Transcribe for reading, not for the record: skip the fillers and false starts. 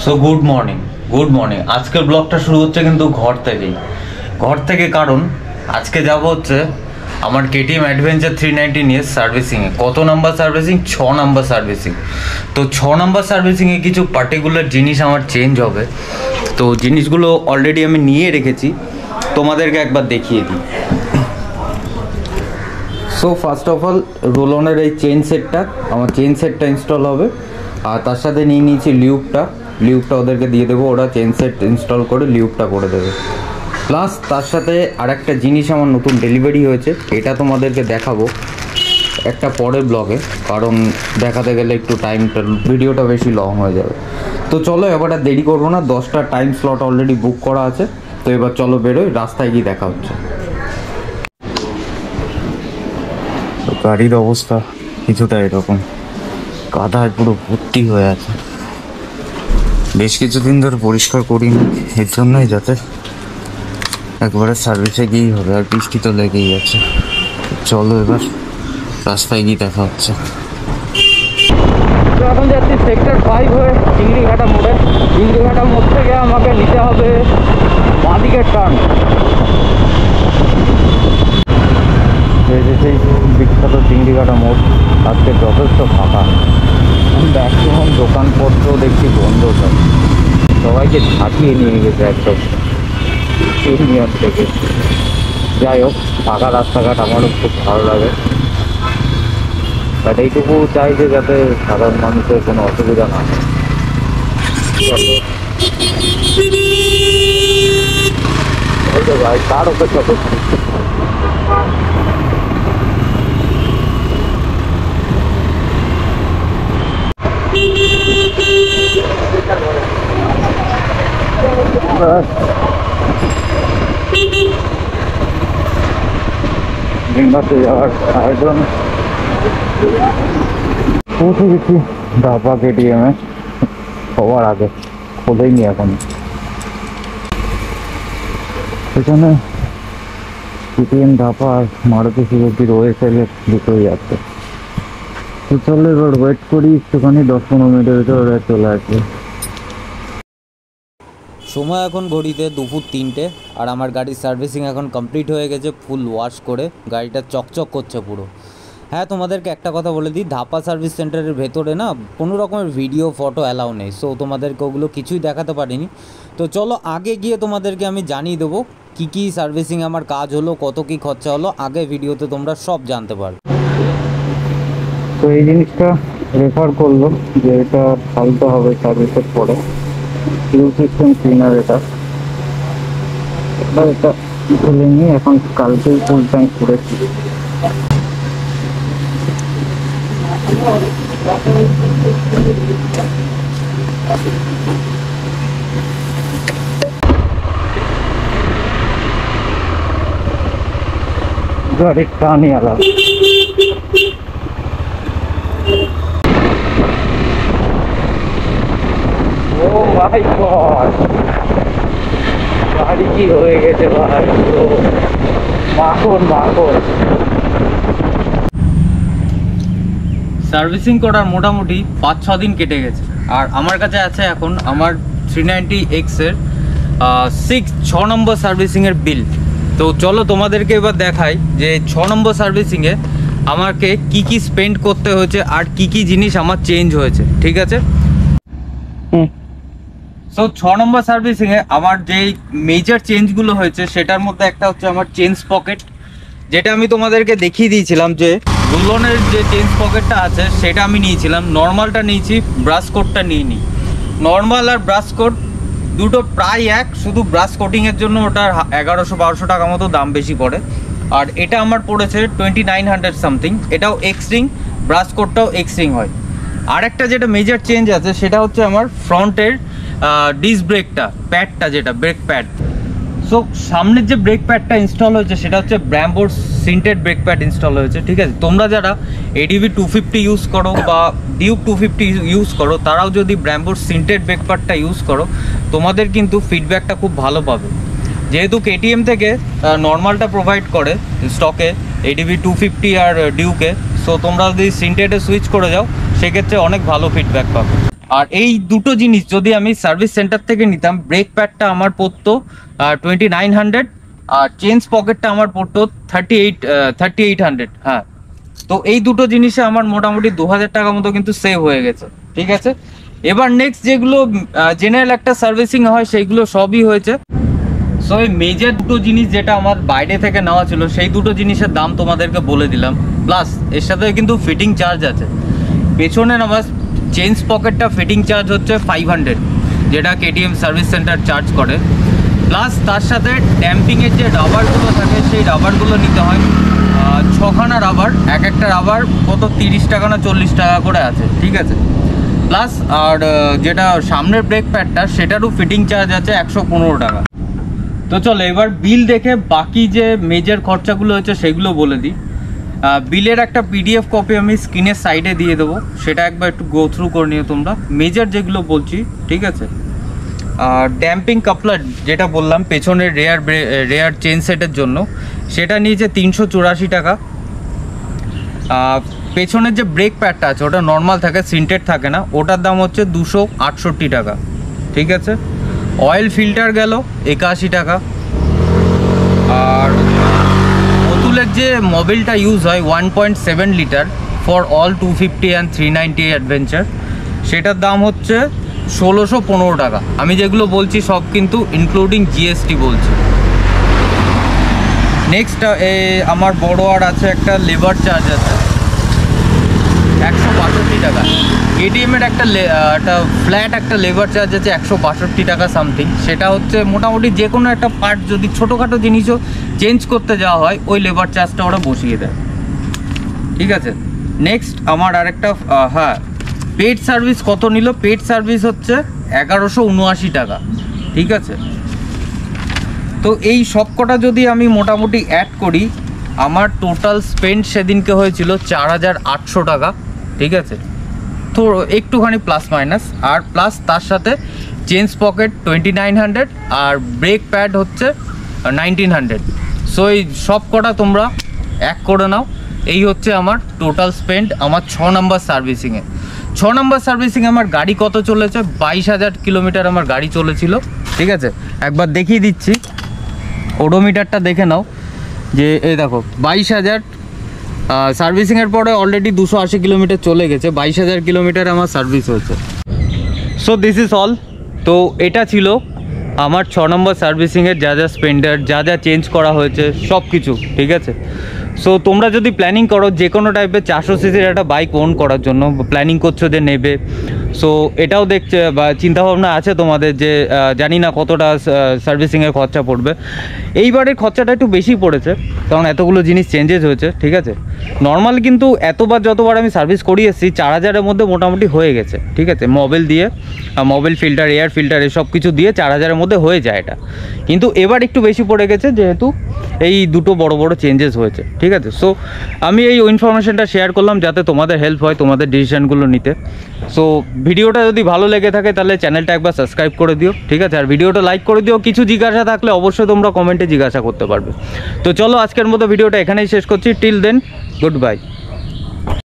So good morning আজকের ব্লগটা শুরু হচ্ছে কিন্তু ঘর থেকে কারণ আজকে যাব হচ্ছে আমার কেটিএম অ্যাডভেঞ্চার 390 নিয়ে সার্ভিসিংয়ে। কত নাম্বার সার্ভিসিং? 6 number servicing. তো 6 নাম্বার সার্ভিসিংয়ে কিছু পার্টিকুলার জিনিস আমার চেঞ্জ হবে, তো জিনিসগুলো অলরেডি আমি নিয়ে রেখেছি, তোমাদেরকে একবার দেখিয়ে দিই। So first of all roll অনের এই চেইন সেটটা ইনস্টল হবে, আর তার সাথে নিয়ে নিয়েছি লিউবটা ওদেরকে দিয়ে দেবো, ওরা চেইন সেট ইনস্টল করে লিউবটা করে দেবে। প্লাস তার সাথে আরেকটা জিনিস আমার নতুন ডেলিভারি হয়েছে, এটা তোমাদেরকে দেখাবো একটা পরের ব্লগে, কারণ দেখাতে গেলে একটু ভিডিওটা বেশি লং হয়ে যাবে। তো চলো এবার আর দেরি করবো না, 10টা টাইম স্লট অলরেডি বুক করা আছে। তো এবার চলো বেরোই, রাস্তায় গিয়ে দেখা হচ্ছে। গাড়ির অবস্থা কিছুটা এরকম, কাদায় পুরো ভর্তি হয়ে আছে। বেশ কিছুদিন ধরে পরিষ্কার করিনি, এর জন্যই যাতে একবারে সার্ভিসে গিয়েই হবে, আর বৃষ্টি তো লেগেই আছে। চলো এবার রাস্তায় গিয়ে দেখা হচ্ছে। তো এখন যাচ্ছি সেক্টর 5 হয়ে চিংড়িঘাটা মোড় থেকে আমাকে নিতে হবে বাঁদিকের টার্ন। সেই বিখ্যাত চিংড়িঘাটা মোড় আজকে যথেষ্ট ফাঁকা, ম্যাক্সিমাম দোকানপত্র দেখছি বন্ধ, সবাইকে ঝাঁকিয়ে নিয়ে গেছে একদম ইউনিয়ন থেকে। যাই হোক, ফাঁকা রাস্তাঘাট আমারও খুব ভালো লাগে, বাট এইটুকু চাই যে যাতে সাধারণ মানুষের কোনো অসুবিধা না হয়। ভাই তার অপেক্ষা করছি। ডিঙ্গাতে যাওয়ার আয়োজন পৌঁছে গেছি ধাপা কেটিএমে, সবার আগে খোলেইনি এখন। সেখানে কেটিএম ধাপা আর মারুতি সুজুকির ওএসএল দুটোই আছে। তো চলো এবার ওয়েট করি একটুখানি, 10-15 মিনিটের ভিতরে ওরা চলে আসবে। সময় এখন ঘড়িতে দুপুর 3টে, আর আমার গাড়ির সার্ভিসিং এখন কমপ্লিট হয়ে গেছে, ফুল ওয়াশ করে গাড়িটা চকচক করছে পুরো। হ্যাঁ, তোমাদেরকে একটা কথা বলে দিই, ধাপা সার্ভিস সেন্টারের ভেতরে না কোনো রকমের ভিডিও ফটো অ্যালাউ নেই, সো তোমাদেরকে ওগুলো কিছুই দেখাতে পারিনি। তো চলো আগে গিয়ে তোমাদেরকে আমি জানিয়ে দেবো কী সার্ভিসিং আমার কাজ হলো, কত কী খরচা হলো, আগে ভিডিওতে তোমরা সব জানতে পারো। তো এই জিনিসটা রেফার করলো যে এটা ফালতে হবে সার্ভিসের পরে, ফিউল সিস্টেম ক্লিনার। এটা খুলে নিয়ে এখন কালকেই ফুল ট্যাঙ্ক করেছি। গাড়ির টানই আলাদা। ও মাই গড, গাড়ি কি হয়ে গেছে ভাই, মাখন। সার্ভিসিং করার মোটামুটি 5-6 দিন কেটে গেছে, আর আমার কাছে আছে এখন আমার 390X এর 6 নম্বর সার্ভিসিংয়ের বিল। তো চলো তোমাদেরকে এবার দেখাই যে 6 নম্বর সার্ভিসিংয়ে আমাকে কি স্পেন্ড করতে হয়েছে আর কি জিনিস আমার চেঞ্জ হয়েছে, ঠিক আছে? সো 6 নম্বর সার্ভিসিংয়ে আমার যেই মেজর চেঞ্জগুলো হয়েছে সেটার মধ্যে একটা হচ্ছে আমার চেঞ্জ পকেট, যেটা আমি তোমাদেরকে দেখিয়ে দিয়েছিলাম যে রুলনের যে চেঞ্জ পকেটটা আছে সেটা আমি নিয়েছিলাম, নর্মালটা নিয়েছি, ব্রাশ কোটটা নিইনি। নর্মাল আর ব্রাশ কোট দুটো প্রায় এক, শুধু ব্রাশ কোটিংয়ের জন্য ওটার 1100-1200 টাকা মতো দাম বেশি পড়ে, আর এটা আমার পড়েছে 2900 সামথিং। এটাও এক্স রিং, ব্রাশ কোটটাও এক্স রিং হয়। আর একটা যেটা মেজর চেঞ্জ আছে সেটা হচ্ছে আমার ফ্রন্টের ডিস্ক ব্রেকটা, প্যাডটা, যেটা ব্রেক প্যাড। সো সামনের যে ব্রেক প্যাডটা ইনস্টল হয়েছে সেটা হচ্ছে ব্র্যাম্বোর সিন্টেড ব্রেক প্যাড ইনস্টল হয়েছে, ঠিক আছে? তোমরা যারা ADV 250 ইউজ করো বা ডিউক 250 ইউজ করো, তারাও যদি ব্র্যাম্বোর সিন্টেড ব্রেক প্যাডটা ইউজ করো, তোমাদের কিন্তু ফিডব্যাকটা খুব ভালো পাবে। যেহেতু কেটিএম থেকে নর্মালটা প্রোভাইড করে স্টকে ADV 250 আর ডিউকে, সো তোমরা যদি সিন্টেডে সুইচ করে যাও সেক্ষেত্রে অনেক ভালো ফিডব্যাক পাবে। আর এই দুটো জিনিস যদি আমি সার্ভিস সেন্টার থেকে নিতাম, ব্রেক প্যাডটা আমার পড়তো 2900, আর চেঞ্জ পকেটটা আমার পড়তো 3800। হ্যাঁ, তো এই দুটো জিনিসে আমার মোটামুটি 2000 টাকা মতো কিন্তু সেভ হয়ে গেছে। ঠিক আছে, এবার নেক্সট যেগুলো জেনারেল একটা সার্ভিসিং হয় সেইগুলো সবই হয়েছে। সো এই মেজর দুটো জিনিস যেটা আমার বাইরে থেকে নেওয়া ছিল সেই দুটো জিনিসের দাম তোমাদেরকে বলে দিলাম, প্লাস এর সাথে কিন্তু ফিটিং চার্জ আছে। পেছনে আমার চেঞ্জ পকেটটা ফিটিং চার্জ হচ্ছে 500, যেটা কেটিএম সার্ভিস সেন্টার চার্জ করে, প্লাস তার সাথে ড্যাম্পিংয়ের যে রাবারগুলো থাকে সেই রাবারগুলো নিতে হয় 6খানা রাবার, এক একটা রাবার কত 30 টাকা না 40 টাকা করে আছে। ঠিক আছে, প্লাস আর যেটা সামনের ব্রেক প্যাডটা সেটারও ফিটিং চার্জ আছে 115 টাকা। তো চলো এবার বিল দেখে বাকি যে মেজর খরচাগুলো হচ্ছে সেগুলো বলে দিই। বিলের একটা পিডিএফ কপি আমি স্ক্রিনের সাইডে দিয়ে দেবো, সেটা একবার একটু গো থ্রু করে নিও তোমরা, মেজর যেগুলো বলছি। ঠিক আছে, ড্যাম্পিং কাপলার যেটা বললাম পেছনের রেয়ার চেন সেটের জন্য, সেটা নিয়েছে 384 টাকা। পেছনের যে ব্রেক প্যাডটা আছে ওটা নর্মাল থাকে, সিন্টেড থাকে না, ওটার দাম হচ্ছে 268 টাকা। ঠিক আছে, অয়েল ফিল্টার গেল 81 টাকা। আর অতুলের যে মোবিলটা ইউজ হয় 1.7 litre for all 250 and 390 adventure, সেটার দাম হচ্ছে 1615 টাকা। আমি যেগুলো বলছি সব কিন্তু ইনক্লুডিং জিএসটি বলছি। নেক্সট আমার বড় আর আছে একটা লেবার চার্জ আছে 162 টাকা। কেটিএমের একটা ফ্ল্যাট একটা লেবার চার্জ আছে 162 টাকা সামথিং। সেটা হচ্ছে মোটামুটি যে কোনো একটা পার্ট যদি ছোটোখাটো জিনিসও চেঞ্জ করতে যাওয়া হয় ওই লেবার চার্জটা ওরা বসিয়ে দেয়। ঠিক আছে, নেক্সট আমার আরেকটা হ্যাঁ, পেড সার্ভিস কত নিল? পেড সার্ভিস হচ্ছে 1179 টাকা। ঠিক আছে, তো এই সব কটা যদি আমি মোটামুটি অ্যাড করি, আমার টোটাল স্পেন্ড সেদিনকে হয়েছিল 4800 টাকা। ঠিক আছে, তো একটুখানি প্লাস মাইনাস, আর প্লাস তার সাথে চেঞ্জ পকেট 2900 আর ব্রেক প্যাড হচ্ছে 1900। সো এই সব কটা তোমরা এক করে নাও। এই হচ্ছে আমার টোটাল স্পেন্ড আমার 6 নম্বর সার্ভিসিংয়ে। 6 নম্বর সার্ভিসিংয়ে আমার গাড়ি কত চলেছে? 22,000 কিলোমিটার আমার গাড়ি চলেছিল। ঠিক আছে, একবার দেখিয়ে দিচ্ছি, ওডোমিটারটা দেখে নাও যে এই দেখো 22,000 সার্ভিসিংয়ের পরে অলরেডি 280 কিলোমিটার চলে গেছে, 22,000 কিলোমিটার আমার সার্ভিস হয়েছে। So this is all. তো এটা ছিল আমার 6 নম্বর সার্ভিসিংয়ের যা যা স্পেন্ডার, যা যা চেঞ্জ করা হয়েছে সব কিছু। ঠিক আছে, সো তোমরা যদি প্ল্যানিং করো যে কোনো টাইপের 400 সিসির একটা বাইক ওন করার জন্য, প্ল্যানিং করছো যে নেবে, সো এটাও দেখছে বা চিন্তাভাবনা আছে তোমাদের যে জানি না কতটা সার্ভিসিংয়ের খরচা পড়বে। এইবারের খরচাটা একটু বেশি পড়েছে কারণ এতগুলো জিনিস চেঞ্জেস হয়েছে। ঠিক আছে, নর্মাল কিন্তু এতবার যতবার আমি সার্ভিস করিয়ে এসেছি 4000-এর মধ্যে মোটামুটি হয়ে গেছে। ঠিক আছে, মোবিল দিয়ে, মোবিল ফিল্টার, এয়ার ফিল্টার এসব কিছু দিয়ে 4000-এর মধ্যে হয়ে যায় এটা, কিন্তু এবার একটু বেশি পড়ে গেছে যেহেতু এই দুটো বড় বড় চেঞ্জেস হয়েছে। ঠিক আছে, সো আমি এই ইনফরমেশনটা শেয়ার করলাম যাতে তোমাদের হেল্প হয় তোমাদের ডিসিশনগুলো নিতে। সো ভিডিওটা যদি ভালো লেগে থাকে তাহলে চ্যানেলটা একবার সাবস্ক্রাইব করে দিও। ঠিক আছে, আর ভিডিওটা লাইক করে দিও। কিছু জিজ্ঞাসা থাকলে অবশ্যই তোমরা কমেন্টে জিজ্ঞাসা করতে পারবে। তো চলো আজকের মতো ভিডিওটা এখানেই শেষ করছি। Till then, good by.